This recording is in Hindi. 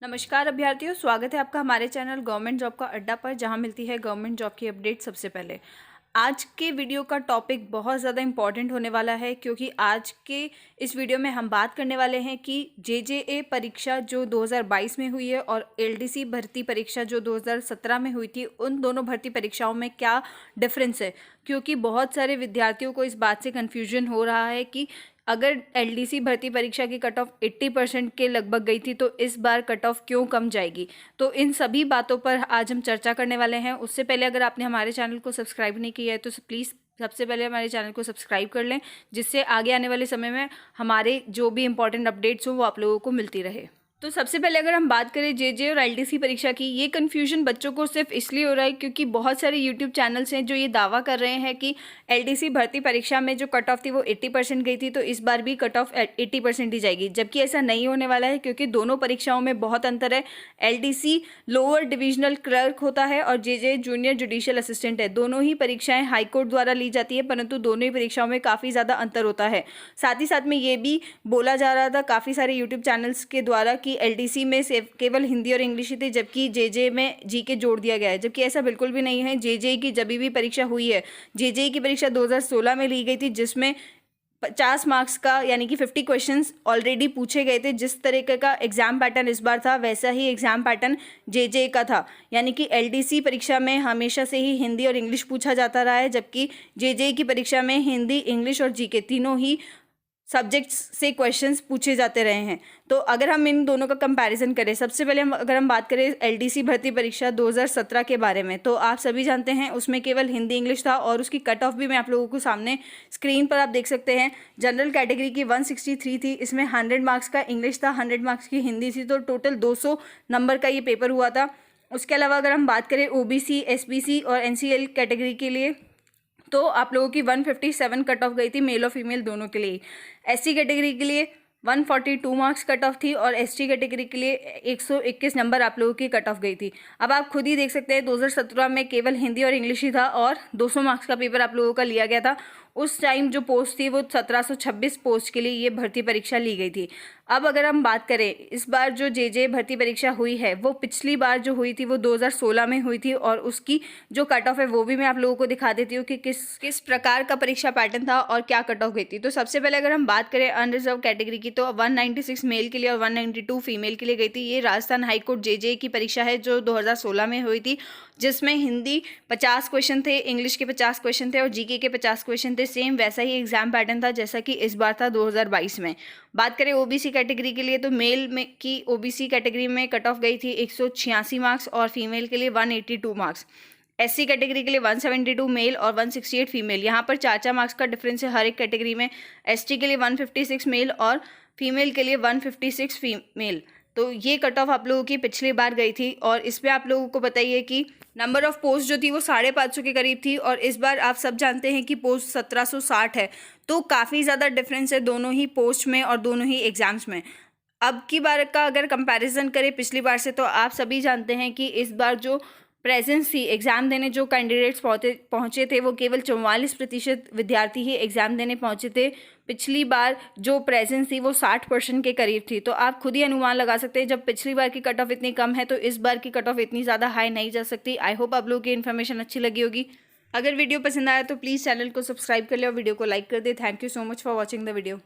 नमस्कार अभ्यर्थियों, स्वागत है आपका हमारे चैनल गवर्नमेंट जॉब का अड्डा पर, जहां मिलती है गवर्नमेंट जॉब की अपडेट सबसे पहले। आज के वीडियो का टॉपिक बहुत ज़्यादा इम्पॉर्टेंट होने वाला है, क्योंकि आज के इस वीडियो में हम बात करने वाले हैं कि जेजेए परीक्षा जो 2022 में हुई है और एलडीसी भर्ती परीक्षा जो 2017 में हुई थी, उन दोनों भर्ती परीक्षाओं में क्या डिफरेंस है। क्योंकि बहुत सारे विद्यार्थियों को इस बात से कन्फ्यूजन हो रहा है कि अगर एलडीसी भर्ती परीक्षा की कट ऑफ 80% के लगभग गई थी, तो इस बार कट ऑफ क्यों कम जाएगी। तो इन सभी बातों पर आज हम चर्चा करने वाले हैं। उससे पहले अगर आपने हमारे चैनल को सब्सक्राइब नहीं किया है तो प्लीज़ सबसे पहले हमारे चैनल को सब्सक्राइब कर लें, जिससे आगे आने वाले समय में हमारे जो भी इंपॉर्टेंट अपडेट्स हों वो आप लोगों को मिलती रहे। तो सबसे पहले अगर हम बात करें जेजे और एलडीसी परीक्षा की, ये कन्फ्यूजन बच्चों को सिर्फ इसलिए हो रहा है क्योंकि बहुत सारे यूट्यूब चैनल्स हैं जो ये दावा कर रहे हैं कि एलडीसी भर्ती परीक्षा में जो कट ऑफ थी वो 80% गई थी, तो इस बार भी कट ऑफ 80% ही जाएगी। जबकि ऐसा नहीं होने वाला है, क्योंकि दोनों परीक्षाओं में बहुत अंतर है। एलडीसी लोअर डिविजनल क्लर्क होता है और जेजे जूनियर जुडिशियल असिस्टेंट है। दोनों ही परीक्षाएं हाईकोर्ट द्वारा ली जाती है, परंतु दोनों ही परीक्षाओं में काफ़ी ज़्यादा अंतर होता है। साथ ही साथ में ये भी बोला जा रहा था काफ़ी सारे यूट्यूब चैनल्स के द्वारा कि एलडीसी में सिर्फ केवल हिंदी और इंग्लिश ही थी, जबकि जेजे में जीके जोड़ दिया गया है। जबकि ऐसा बिल्कुल भी नहीं है। जेजे की जब भी परीक्षा हुई है, जेजे की परीक्षा 2016 में ली गई थी, जिसमें 50 मार्क्स का यानी कि 50 क्वेश्चंस ऑलरेडी पूछे गए थे। जिस तरीके का एग्जाम पैटर्न इस बार था, वैसा ही एग्जाम पैटर्न जेजे का था। यानी कि एलडीसी परीक्षा में हमेशा से ही हिंदी और इंग्लिश पूछा जाता रहा है, जबकि जेजे की परीक्षा में हिंदी, इंग्लिश और जीके तीनों ही सब्जेक्ट्स से क्वेश्चंस पूछे जाते रहे हैं। तो अगर हम इन दोनों का कंपैरिजन करें, सबसे पहले अगर हम बात करें एलडीसी भर्ती परीक्षा 2017 के बारे में, तो आप सभी जानते हैं उसमें केवल हिंदी इंग्लिश था और उसकी कट ऑफ भी मैं आप लोगों को सामने स्क्रीन पर आप देख सकते हैं। जनरल कैटेगरी की 163 थी, इसमें 100 मार्क्स का इंग्लिश था, 100 मार्क्स की हिंदी थी, तो टोटल 200 नंबर का ये पेपर हुआ था। उसके अलावा अगर हम बात करें ओबीसी, एसबीसी और एनसीएल कैटेगरी के लिए, तो आप लोगों की 157 कट ऑफ गई थी, मेल और फीमेल दोनों के लिए। एससी कैटेगरी के लिए 142 मार्क्स कट ऑफ थी और एसटी कैटेगरी के लिए 121 नंबर आप लोगों की कट ऑफ गई थी। अब आप खुद ही देख सकते हैं 2017 में केवल हिंदी और इंग्लिश ही था और 200 मार्क्स का पेपर आप लोगों का लिया गया था। उस टाइम जो पोस्ट थी वो 1726 पोस्ट के लिए ये भर्ती परीक्षा ली गई थी। अब अगर हम बात करें इस बार जो जेजे भर्ती परीक्षा हुई है, वो पिछली बार जो हुई थी वो 2016 में हुई थी, और उसकी जो कट ऑफ है वो भी मैं आप लोगों को दिखा देती हूँ कि किस प्रकार का परीक्षा पैटर्न था और क्या कट ऑफ गई थी। तो सबसे पहले अगर हम बात करें अनरिजर्व कैटेगरी की, तो 196 मेल के लिए और 192 फीमेल के लिए गई थी। ये राजस्थान हाईकोर्ट जेजे की परीक्षा है जो 2016 में हुई थी, जिसमें हिंदी 50 क्वेश्चन थे, इंग्लिश के 50 क्वेश्चन थे और जीके के 50 क्वेश्चन थे। सेम वैसा ही एग्जाम पैटर्न था जैसा कि इस बार था 2022 में। बात करें ओबीसी कैटेगरी के लिए, तो मेल में की ओबीसी कैटेगरी में कट ऑफ गई थी 186 मार्क्स और फीमेल के लिए 182 मार्क्स। एससी कैटेगरी के लिए 172 मेल और 168 फीमेल। यहाँ पर 4 मार्क्स का डिफरेंस है हर एक कैटेगरी में। एसटी के लिए 156 मेल और फीमेल के लिए 156 फीमेल। तो ये कट ऑफ आप लोगों की पिछली बार गई थी, और इसमें आप लोगों को बताइए कि नंबर ऑफ पोस्ट जो थी वो 550 के करीब थी, और इस बार आप सब जानते हैं कि पोस्ट 1760 है। तो काफ़ी ज़्यादा डिफरेंस है दोनों ही पोस्ट में और दोनों ही एग्जाम्स में। अब की बार का अगर कंपैरिजन करें पिछली बार से, तो आप सभी जानते हैं कि इस बार जो प्रेजेंस थी एग्ज़ाम देने, जो कैंडिडेट्स पहुँचे थे वो केवल 44% विद्यार्थी ही एग्ज़ाम देने पहुँचे थे। पिछली बार जो प्रेजेंस थी वो 60% के करीब थी। तो आप खुद ही अनुमान लगा सकते हैं, जब पिछली बार की कट ऑफ इतनी कम है तो इस बार की कट ऑफ इतनी ज़्यादा हाई नहीं जा सकती। आई होप आप लोगों की इन्फॉर्मेशन अच्छी लगी होगी। अगर वीडियो पसंद आया तो प्लीज़ चैनल को सब्सक्राइब कर ले और वीडियो को लाइक कर दे। Thank you so much for watching the video.